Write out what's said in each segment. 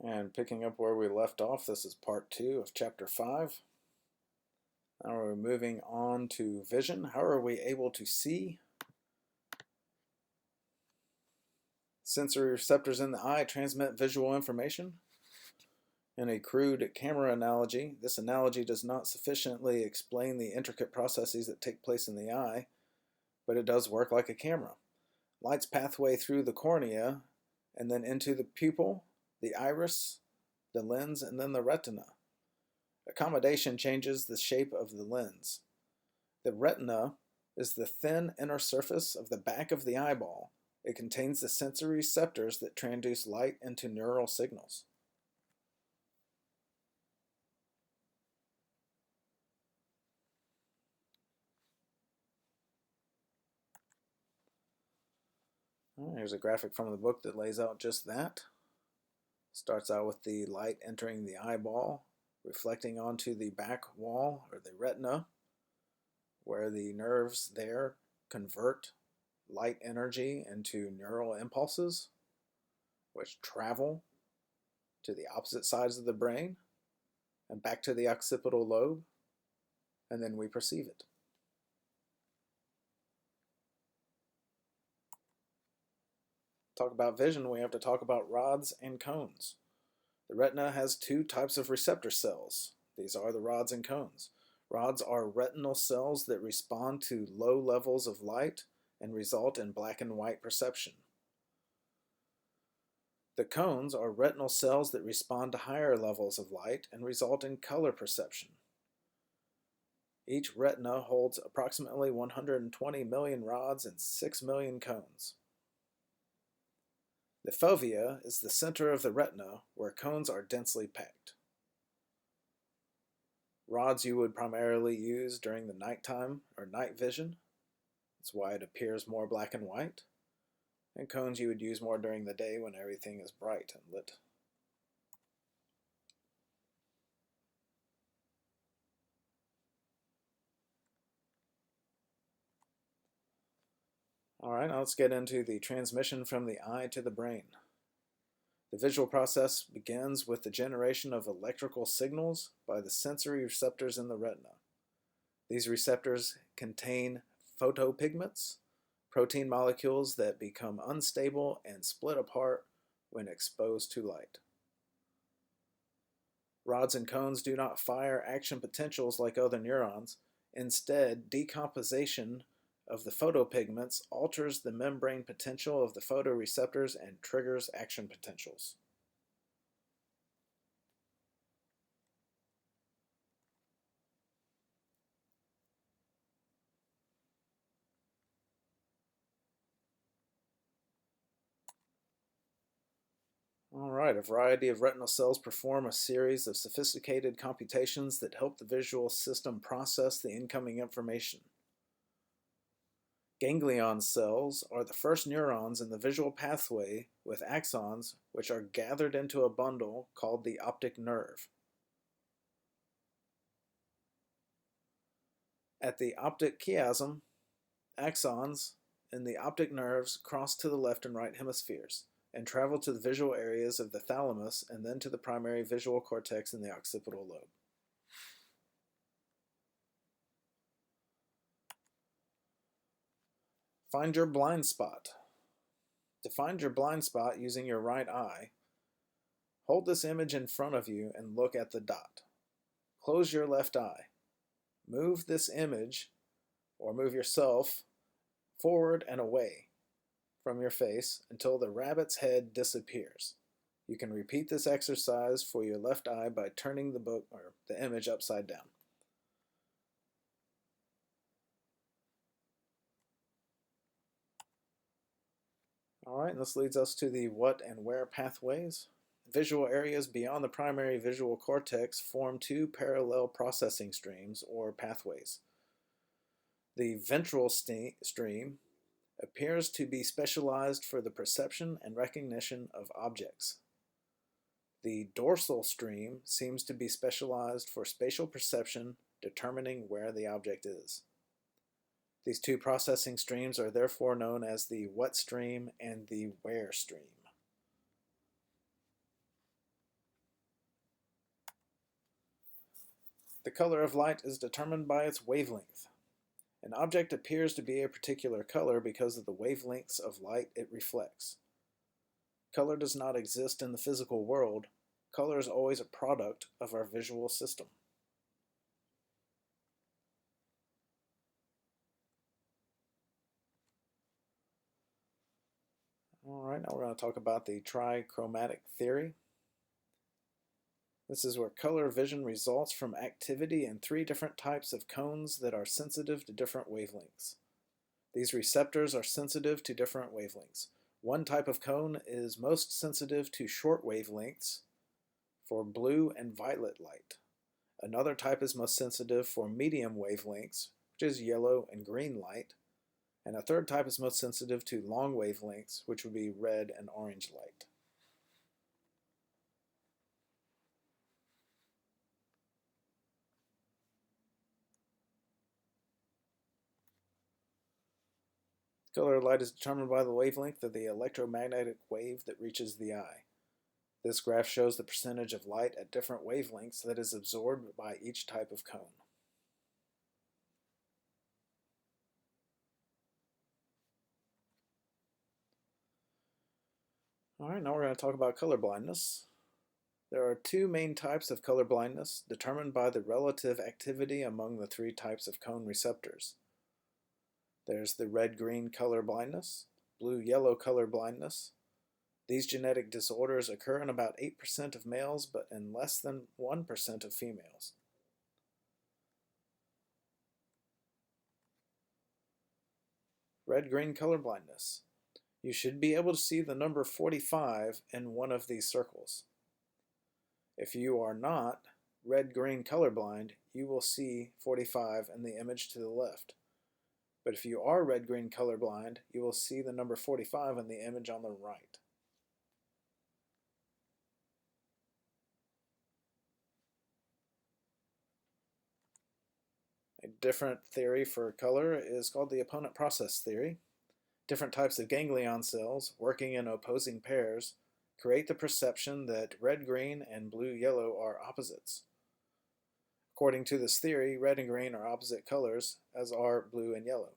And picking up where we left off, this is part 2 of chapter 5. Now we're moving on to vision. How are we able to see? Sensory receptors in the eye transmit visual information. In a crude camera analogy, this analogy does not sufficiently explain the intricate processes that take place in the eye, but it does work like a camera. Light's pathway through the cornea and then into the pupil, the iris, the lens, and then the retina. Accommodation changes the shape of the lens. The retina is the thin inner surface of the back of the eyeball. It contains the sensory receptors that transduce light into neural signals. Here's a graphic from the book that lays out just that. Starts out with the light entering the eyeball, reflecting onto the back wall or the retina, where the nerves there convert light energy into neural impulses, which travel to the opposite sides of the brain and back to the occipital lobe, and then we perceive it. Talk about vision, we have to talk about rods and cones. The retina has two types of receptor cells. These are the rods and cones. Rods are retinal cells that respond to low levels of light and result in black and white perception. The cones are retinal cells that respond to higher levels of light and result in color perception. Each retina holds approximately 120 million rods and 6 million cones. The fovea is the center of the retina where cones are densely packed. Rods you would primarily use during the nighttime or night vision. That's why it appears more black and white. And cones you would use more during the day when everything is bright and lit. Alright, now let's get into the transmission from the eye to the brain. The visual process begins with the generation of electrical signals by the sensory receptors in the retina. These receptors contain photopigments, protein molecules that become unstable and split apart when exposed to light. Rods and cones do not fire action potentials like other neurons. Instead, decomposition of the photopigments alters the membrane potential of the photoreceptors and triggers action potentials. Alright, a variety of retinal cells perform a series of sophisticated computations that help the visual system process the incoming information. Ganglion cells are the first neurons in the visual pathway with axons which are gathered into a bundle called the optic nerve. At the optic chiasm, axons in the optic nerves cross to the left and right hemispheres and travel to the visual areas of the thalamus and then to the primary visual cortex in the occipital lobe. Find your blind spot. To find your blind spot using your right eye, hold this image in front of you and look at the dot. Close your left eye. Move this image, or move yourself, forward and away from your face until the rabbit's head disappears. You can repeat this exercise for your left eye by turning the book or the image upside down. Alright, this leads us to the what and where pathways. Visual areas beyond the primary visual cortex form two parallel processing streams, or pathways. The ventral stream appears to be specialized for the perception and recognition of objects. The dorsal stream seems to be specialized for spatial perception, determining where the object is. These two processing streams are therefore known as the what stream and the where stream. The color of light is determined by its wavelength. An object appears to be a particular color because of the wavelengths of light it reflects. Color does not exist in the physical world. Color is always a product of our visual system. Alright, now we're going to talk about the trichromatic theory. This is where color vision results from activity in three different types of cones that are sensitive to different wavelengths. These receptors are sensitive to different wavelengths. One type of cone is most sensitive to short wavelengths for blue and violet light. Another type is most sensitive for medium wavelengths, which is yellow and green light. And a third type is most sensitive to long wavelengths, which would be red and orange light. Color of light is determined by the wavelength of the electromagnetic wave that reaches the eye. This graph shows the percentage of light at different wavelengths that is absorbed by each type of cone. Alright, now we're going to talk about color blindness. There are two main types of color blindness determined by the relative activity among the three types of cone receptors. There's the red-green color blindness, blue-yellow color blindness. These genetic disorders occur in about 8% of males, but in less than 1% of females. Red-green color blindness. You should be able to see the number 45 in one of these circles. If you are not red-green colorblind, you will see 45 in the image to the left. But if you are red-green colorblind, you will see the number 45 in the image on the right. A different theory for color is called the opponent process theory. Different types of ganglion cells working in opposing pairs create the perception that red-green and blue-yellow are opposites. According to this theory, red and green are opposite colors, as are blue and yellow.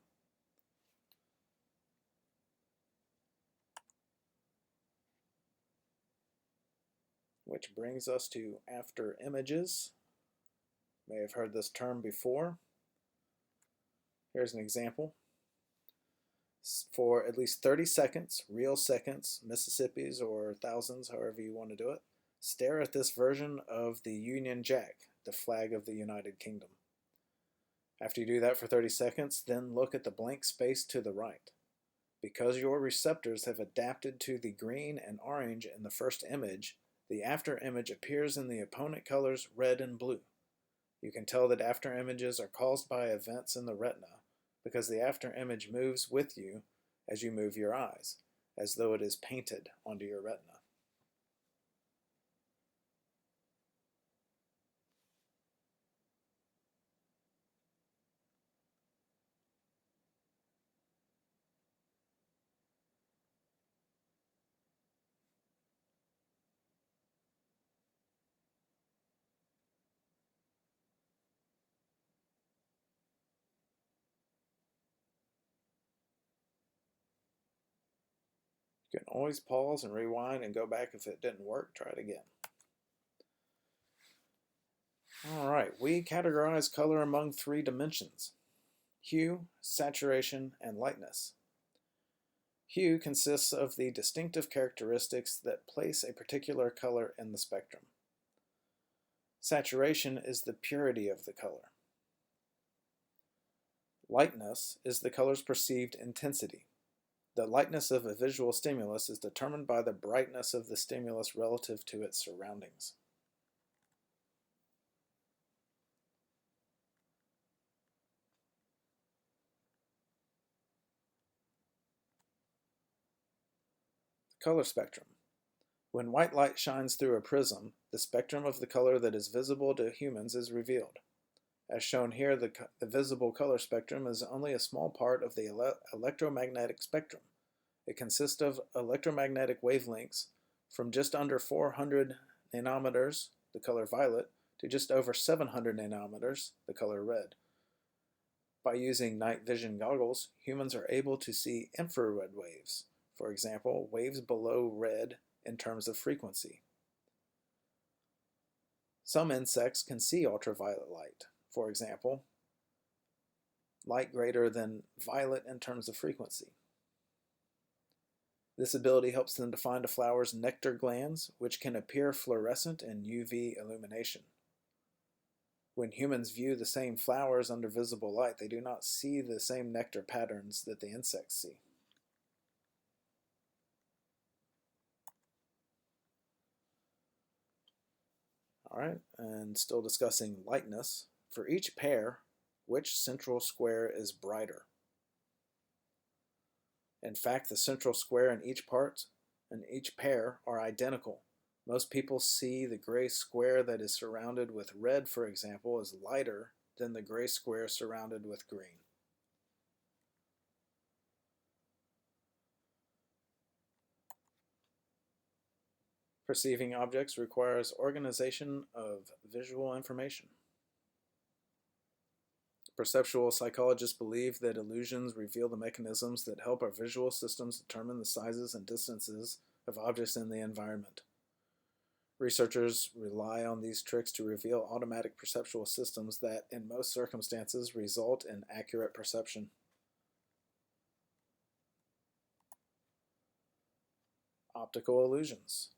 Which brings us to after images. You may have heard this term before. Here's an example. For at least 30 seconds, real seconds, Mississippis or thousands, however you want to do it, stare at this version of the Union Jack, the flag of the United Kingdom. After you do that for 30 seconds, then look at the blank space to the right. Because your receptors have adapted to the green and orange in the first image, the after image appears in the opponent colors red and blue. You can tell that after images are caused by events in the retina because the after image moves with you as you move your eyes, as though it is painted onto your retina. You can always pause and rewind and go back if it didn't work, try it again. Alright, we categorize color among three dimensions: hue, saturation, and lightness. Hue consists of the distinctive characteristics that place a particular color in the spectrum. Saturation is the purity of the color. Lightness is the color's perceived intensity. The lightness of a visual stimulus is determined by the brightness of the stimulus relative to its surroundings. Color spectrum. When white light shines through a prism, the spectrum of the color that is visible to humans is revealed. As shown here, the visible color spectrum is only a small part of the electromagnetic spectrum. It consists of electromagnetic wavelengths from just under 400 nanometers, the color violet, to just over 700 nanometers, the color red. By using night vision goggles, humans are able to see infrared waves, for example, waves below red in terms of frequency. Some insects can see ultraviolet light, for example, light greater than violet in terms of frequency. This ability helps them to find a flower's nectar glands, which can appear fluorescent in UV illumination. When humans view the same flowers under visible light, they do not see the same nectar patterns that the insects see. All right, and still discussing lightness. For each pair, which central square is brighter? In fact, the central square in each pair are identical. Most people see the gray square that is surrounded with red, for example, as lighter than the gray square surrounded with green. Perceiving objects requires organization of visual information. Perceptual psychologists believe that illusions reveal the mechanisms that help our visual systems determine the sizes and distances of objects in the environment. Researchers rely on these tricks to reveal automatic perceptual systems that, in most circumstances, result in accurate perception. Optical illusions.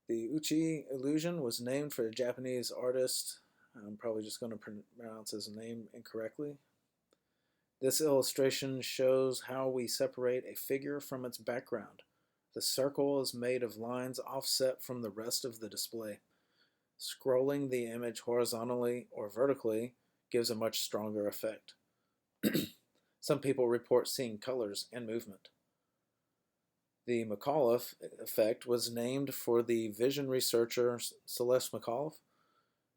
The Uchi illusion was named for a Japanese artist. I'm probably just going to pronounce his name incorrectly. This illustration shows how we separate a figure from its background. The circle is made of lines offset from the rest of the display. Scrolling the image horizontally or vertically gives a much stronger effect. Some people report seeing colors and movement. The McAuliffe effect was named for the vision researcher Celeste McAuliffe,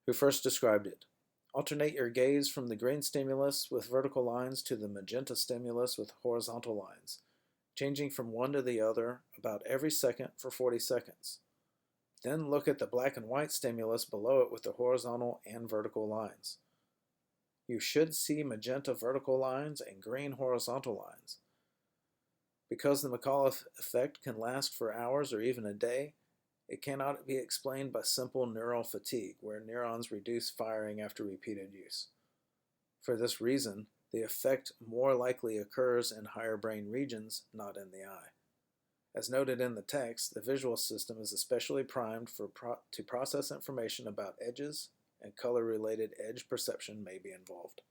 who first described it. Alternate your gaze from the green stimulus with vertical lines to the magenta stimulus with horizontal lines, changing from one to the other about every second for 40 seconds. Then look at the black and white stimulus below it with the horizontal and vertical lines. You should see magenta vertical lines and green horizontal lines. Because the McAuliffe effect can last for hours or even a day, it cannot be explained by simple neural fatigue, where neurons reduce firing after repeated use. For this reason, the effect more likely occurs in higher brain regions, not in the eye. As noted in the text, the visual system is especially primed to process information about edges, and color-related edge perception may be involved.